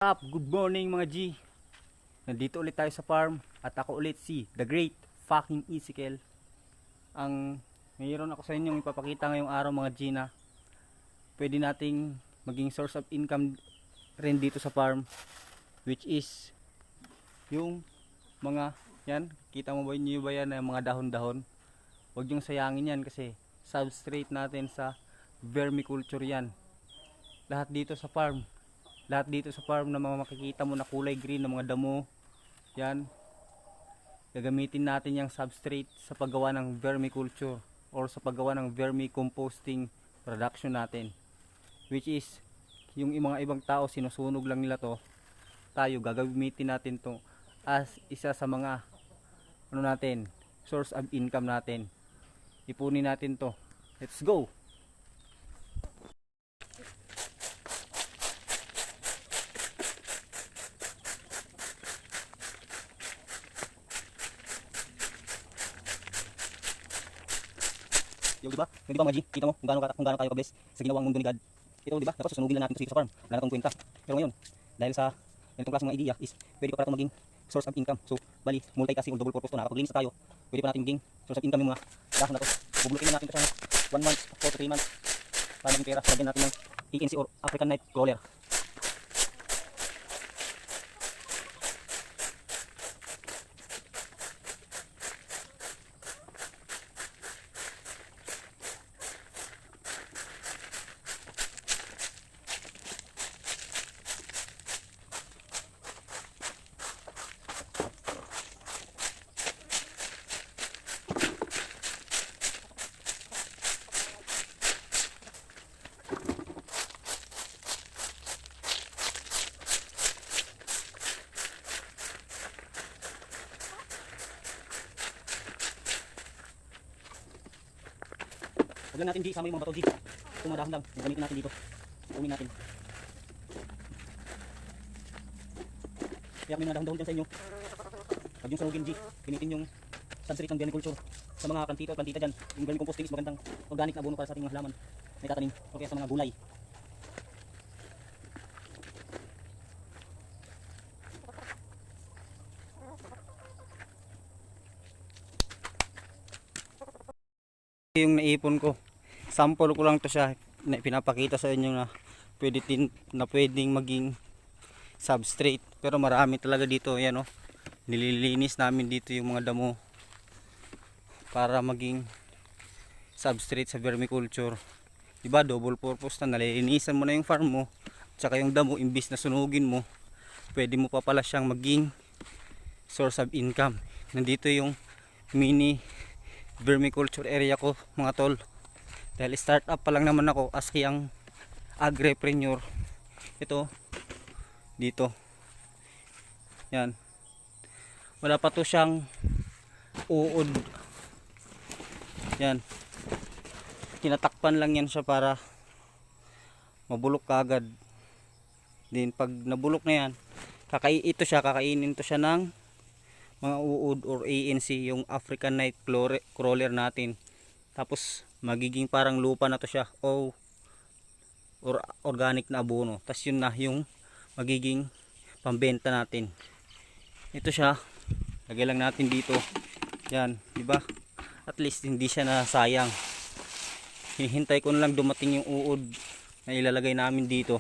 Good morning mga G. Nandito ulit tayo sa farm at ako ulit si The Great Fucking Ezekiel. Mayroon ako sa inyong ipapakita ngayong araw mga G na pwede nating maging source of income rin dito sa farm, which is yung mga yan, kita mo ba niyo ba yan, yung mga dahon-dahon? Huwag yung sayangin yan kasi substrate natin sa vermiculture yan. Lahat dito sa farm na mga makikita mo na kulay green na mga damo, yan, gagamitin natin yung substrate sa paggawa ng vermiculture or sa paggawa ng vermicomposting production natin, which is yung mga ibang tao sinusunog lang nila to, tayo gagamitin natin to as isa sa mga source of income natin. Ipunin natin to. Let's go. Yo, diba? Yung diba mga G, kita mo kung gaano tayo ka-bless sa ginawang mundo ni God. Ito diba, dapat susunugin lang natin ito sa farm. Wala na itong kwenta. Pero ngayon, dahil sa ganitong klaseng mga idea is pwede pa para maging source of income. So, bali, multi-tasking or double purpose to. Nakapaglinis na tayo. Pwede pa natin maging source of income yung mga dahon na to. Bubulutin na natin ito sa 1 month, 4 to 3 months. Para maging pera. Lagyan natin ng ANC or African Night Crawler. Huwag lang natin di sama yung mga bato di. Itong mga dahon lang, gamitin natin dito. Umin natin. Kaya may mga dahon-dahon dyan sa inyo. Huwag yung sarugin di. Gamitin yung substrate ng vermiculture. Sa mga plantito at plantita dyan, yung vermicomposting is magandang organic na abono para sa ating mga halaman na itatanim. O kaya sa mga gulay. Yung naipon ko, sample ko lang to siya, na pinapakita sa inyo na pwedeng maging substrate, pero marami talaga dito. Yan, nililinis namin dito yung mga damo para maging substrate sa vermiculture. Diba, double purpose na, nalilinisan mo na yung farm mo tsaka yung damo, imbis na sunugin mo, pwede mo pa pala siyang maging source of income. Nandito yung mini vermiculture area ko mga tol, dahil start up pa lang naman ako as young agripreneur. Ito dito, yan, wala pa to siyang uod, yan, tinatakpan lang yan siya para mabulok kagad. Din pag nabulok na yan, kakainin to siya ng mga uod or ANC, yung African Night Crawler natin. Tapos magiging parang lupa na to siya or organic na abono. Tapos yun na yung magiging pambenta natin. Ito siya, lagay lang natin dito. Yan, di ba? At least hindi siya nasayang. Hinihintay ko na lang dumating yung uod na ilalagay namin dito.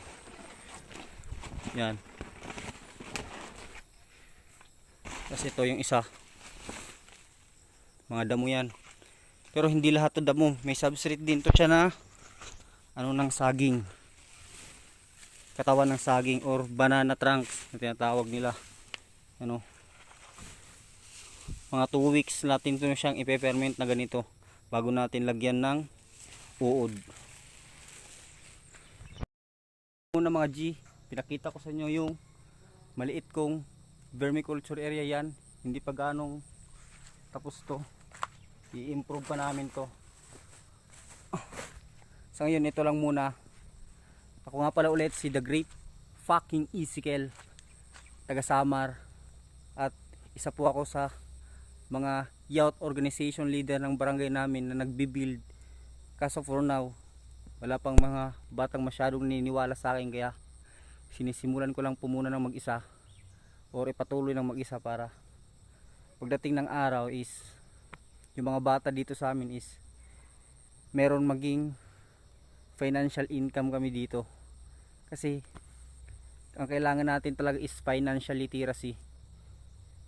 Yan. Kasi ito yung isa, mga damo yan, pero hindi lahat to damo, may substrate din to siya na ng saging, katawan ng saging or banana trunks na tinatawag nila. Mga 2 weeks natin to siyang ipe-ferment na ganito bago natin lagyan ng uod. Una mga G, pinakita ko sa inyo yung maliit kong vermiculture area. Yan, hindi pa ganong tapos to, i-improve pa namin to. Sa ngayon ito lang muna. Ako nga pala ulit si The Great Fucking Ezekiel, taga Samar, at isa po ako sa mga youth organization leader ng barangay namin na nagbi-build. Kaso for now wala pang mga batang masyadong naniniwala sa akin, kaya sinisimulan ko lang po muna ng mag-isa or ipatuloy ng mag-isa para pagdating ng araw is yung mga bata dito sa amin is meron maging financial income kami dito. Kasi ang kailangan natin talaga is financial literacy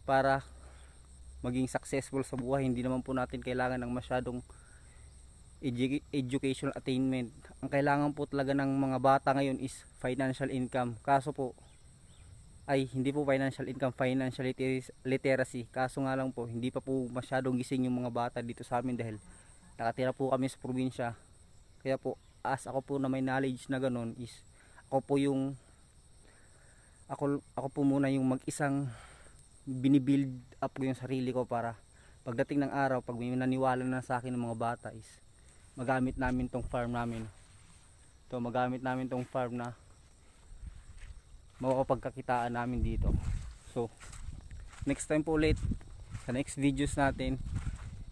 para maging successful sa buhay. Hindi naman po natin kailangan ng masyadong educational attainment. Ang kailangan po talaga ng mga bata ngayon is financial income. Kaso po ay hindi po financial income, financial literacy. Kaso nga lang po hindi pa po masyadong gising yung mga bata dito sa amin dahil nakatira po kami sa probinsya. Kaya po as ako po na may knowledge na ganun is ako po muna yung mag-isang binibuild up ko yung sarili ko para pagdating ng araw, pag may naniwala na sa akin ng mga bata is magamit namin tong farm namin. Magamit namin tong farm na makakapagkakitaan namin dito. So next time po ulit sa next videos natin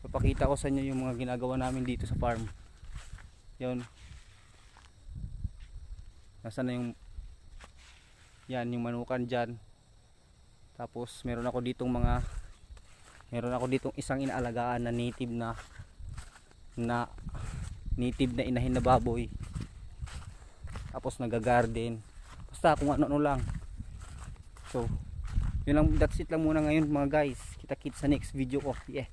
papakita ko sa inyo yung mga ginagawa namin dito sa farm. Yun, nasaan na yung yung manukan dyan. Tapos meron ako ditong isang inaalagaan na native na inahin na baboy. Tapos nagagarden, basta kung ano lang. So yun lang, that's it lang muna ngayon mga guys. Kita-kits sa next video ko. Yeah.